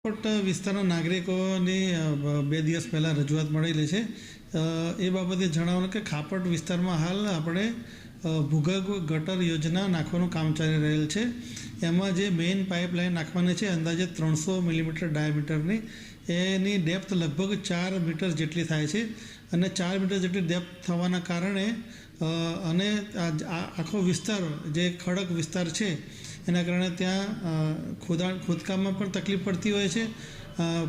વિસ્તારના નાગરિકોની 2 દિવસ પહેલાં રજૂઆત મળેલી છે. એ બાબતે જણાવવાનું કે ખાપટ વિસ્તારમાં હાલ આપણે ભૂગર્ભ ગટર યોજના નાખવાનું કામ ચાલી રહેલ છે. એમાં જે મેઇન પાઇપલાઇન નાખવાની છે અંદાજે 300 મિલીમીટર ડાયામીટરની, એની ડેપ્થ લગભગ 4 મીટર જેટલી થાય છે અને 4 મીટર જેટલી ડેપ્થ થવાના કારણે અને આખો વિસ્તાર જે ખડક વિસ્તાર છે એના કારણે ત્યાં ખોદકામમાં પણ તકલીફ પડતી હોય છે.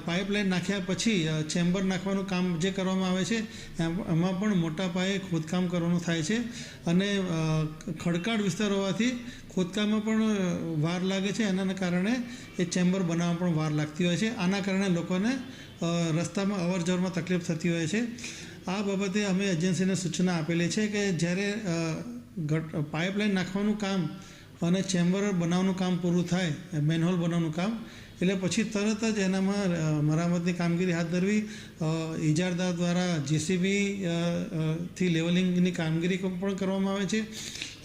પાઇપલાઇન નાખ્યા પછી ચેમ્બર નાખવાનું કામ જે કરવામાં આવે છે એમાં પણ મોટા પાયે ખોદકામ કરવાનું થાય છે અને ખડકાળ વિસ્તાર હોવાથી ખોદકામમાં પણ વાર લાગે છે. એના કારણે એ ચેમ્બર બનાવવામાં પણ વાર લાગતી હોય છે. આના કારણે લોકોને રસ્તામાં અવર જવરમાં તકલીફ થતી હોય છે. આ બાબતે અમે એજન્સીને સૂચના આપેલી છે કે જ્યારે પાઇપલાઇન નાખવાનું કામ અને ચેમ્બર બનાવવાનું કામ પૂરું થાય, મેનહોલ બનાવવાનું કામ, એટલે પછી તરત જ એનામાં મરામતની કામગીરી હાથ ધરવી. ઇજારદાર દ્વારા JCB થી લેવલિંગની કામગીરી પણ કરવામાં આવે છે.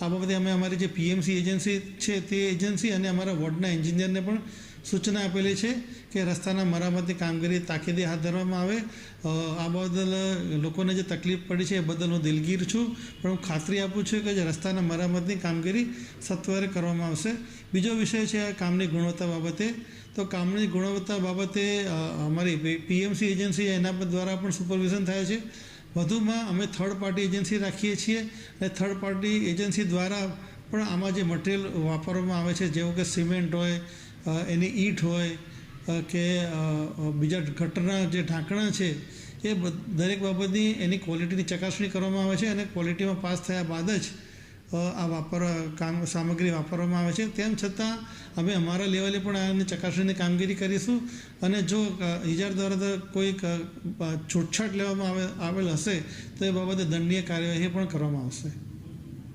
આ બાબતે અમે અમારી જે PMC એજન્સી છે તે એજન્સી અને અમારા વોર્ડના એન્જિનિયરને પણ સૂચના આપેલી છે કે રસ્તાના મરામતની કામગીરી તાકીદે હાથ ધરવામાં આવે. આ બદલ લોકોને જે તકલીફ પડી છે એ બદલ હું દિલગીર છું, પણ હું ખાતરી આપું છું કે જે રસ્તાના મરામતની કામગીરી સત્વરે કરવામાં આવશે. બીજો વિષય છે આ કામની ગુણવત્તા બાબતે. તો કામની ગુણવત્તા બાબતે અમારી PMC એજન્સી એના દ્વારા પણ સુપરવિઝન થાય છે. વધુમાં અમે થર્ડ પાર્ટી એજન્સી રાખીએ છીએ અને થર્ડ પાર્ટી એજન્સી દ્વારા પણ આમાં જે મટીરિયલ વાપરવામાં આવે છે, જેવું કે સિમેન્ટ હોય, એની ઈંટ હોય કે બીજા ગટરના જે ઢાંકણા છે, એ દરેક બાબતની એની ક્વોલિટીની ચકાસણી કરવામાં આવે છે અને ક્વોલિટીમાં પાસ થયા બાદ જ આ સામગ્રી વાપરવામાં આવે છે. તેમ છતાં અમે અમારા લેવલે પણ આની ચકાસણીની કામગીરી કરીશું અને જો ઇજાર દ્વારા કોઈક છૂટછાટ લેવામાં આવેલ હશે તો એ બાબતે દંડનીય કાર્યવાહી પણ કરવામાં આવશે.